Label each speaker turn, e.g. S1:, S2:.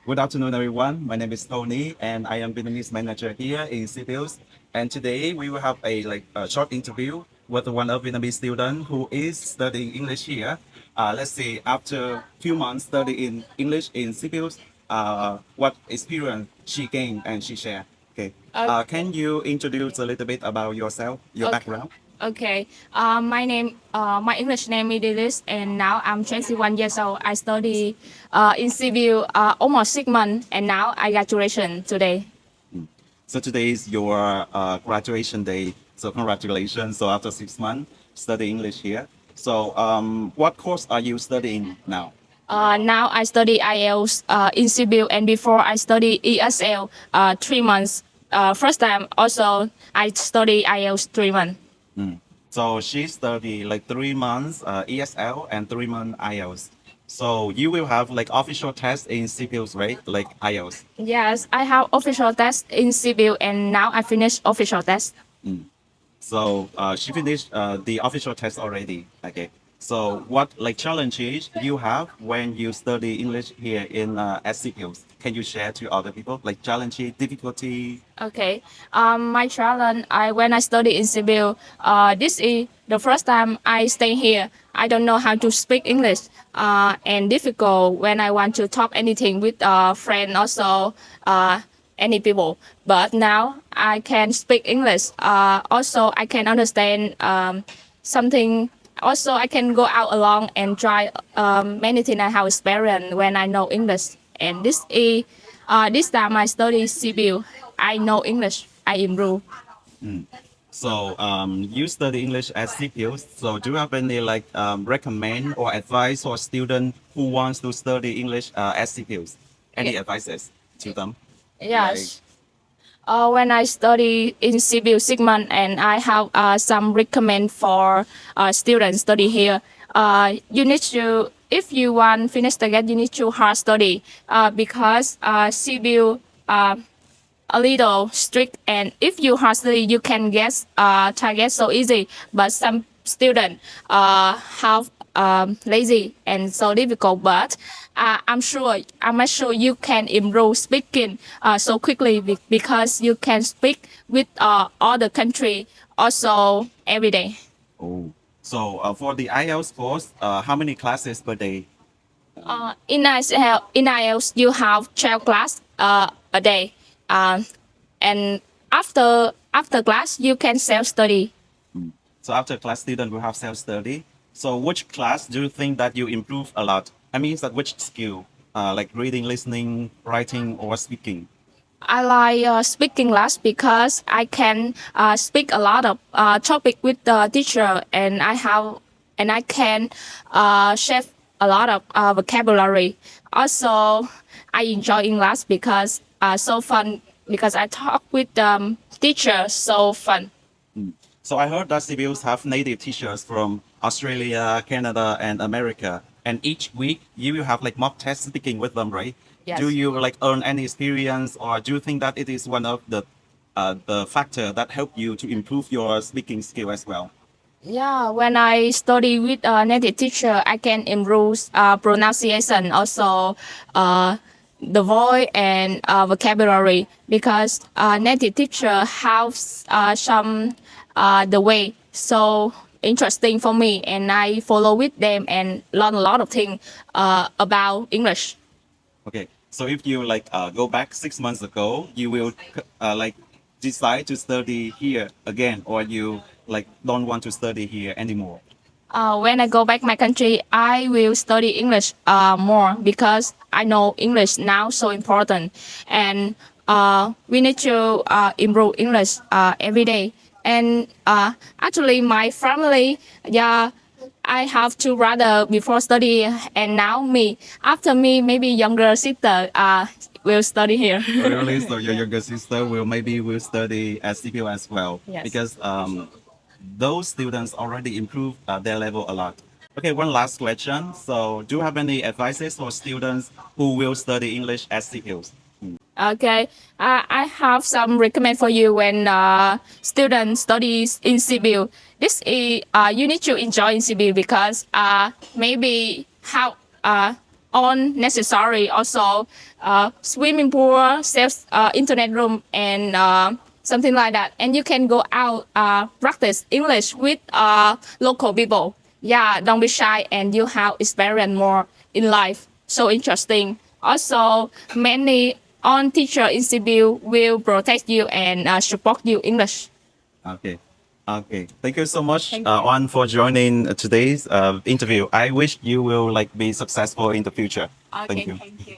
S1: Good afternoon, everyone. My name is Tony, and I am Vietnamese manager here in Cpils. And today we will have a short interview with one of Vietnamese student who is studying English here. Let's see, after few months studying English in Cpils, what experience she gained and she share. Okay.
S2: Uh,
S1: Can you introduce a little bit about yourself, your
S2: okay.
S1: background?
S2: Okay. My English name is Dylis, and now I'm 21 years old. I study in civil almost 6 months, and now I graduation today.
S1: So today is your graduation day. So congratulations. So after 6 months, study English here. So what course are you studying now?
S2: Now I study IELTS in civil, and before I study ESL 3 months. First time also I study IELTS 3 months.
S1: So she study like 3 months ESL and 3 months IELTS. So you will have like official test in CPILs, right? Like IELTS.
S2: Yes, I have official test in civil, and now I finish official test.
S1: So she finished the official test already. Okay. So what like challenges you have when you study English here in SCPILs? Can you share to other people like challenges, difficulty?
S2: Okay. My challenge, when I study in civil, this is the first time I stay here. I don't know how to speak English. And difficult when I want to talk anything with a friend, also any people. But now I can speak English. Also, I can understand something. Also, I can go out along and try many things I have experienced when I know English. And this time I study civil. I know English. I improve.
S1: So you study English at CPILs. So do you have any like recommend or advice for student who wants to study English at CPILs? Any
S2: Ye-
S1: advices to them? Like
S2: Yes. When I study in civil 6 months, and I have some recommend for students study here. You need to, if you want finish target, you need to hard study because civil a little strict, and if you hard study you can get target so easy, but some student have lazy and so difficult, but I'm not sure you can improve speaking so quickly because you can speak with other country also every day.
S1: oh, so for the IELTS course, how many classes per day?
S2: In IELTS you have 12 class a day, uh, and after class you can self study.
S1: So after class, student will have self study. So which class do you think that you improve a lot? I mean, that which skill, like reading, listening, writing, or speaking?
S2: I like speaking class because I can speak a lot of topic with the teacher, and I can share a lot of vocabulary. Also, I enjoy English because so fun, because I talk with teacher so fun.
S1: So I heard that CBUs have native teachers from Australia, Canada, and America. And each week you will have like mock test speaking with them, right? Do
S2: Yes.
S1: you like earn any experience, or do you think that it is one of the factor that help you to improve your speaking skill as well?
S2: Yeah, when I study with a native teacher, I can improve pronunciation, also uh, the voice and vocabulary, because native teacher has some the way so interesting for me, and I follow with them and learn a lot of things about English.
S1: Okay, so if you like go back 6 months ago, you will like decide to study here again, or you like don't want to study here anymore.
S2: When I go back my country, I will study English more because I know English now so important, and we need to improve English every day. And actually, my family, yeah, I have two brother before study, and now me. After me, maybe younger sister will study here.
S1: Really? So your younger sister will maybe will study at CPO as well,
S2: Yes.
S1: because those students already improved their level a lot. Okay, one last question. So do you have any advices for students who will study English at CPOs?
S2: Okay, I have some recommend for you when student studies in civil. This is you need to enjoy in civil because maybe how own necessary. Also, swimming pool, self internet room, and something like that. And you can go out practice English with local people. Yeah, don't be shy, and you have experience more in life. So interesting. Also, many on teacher in Cpils will protect you and support you English.
S1: Okay. Okay. Thank you so much,
S2: Thank you.
S1: Oan, for joining today's interview. I wish you will like be successful in the future. Thank you.
S2: Thank you.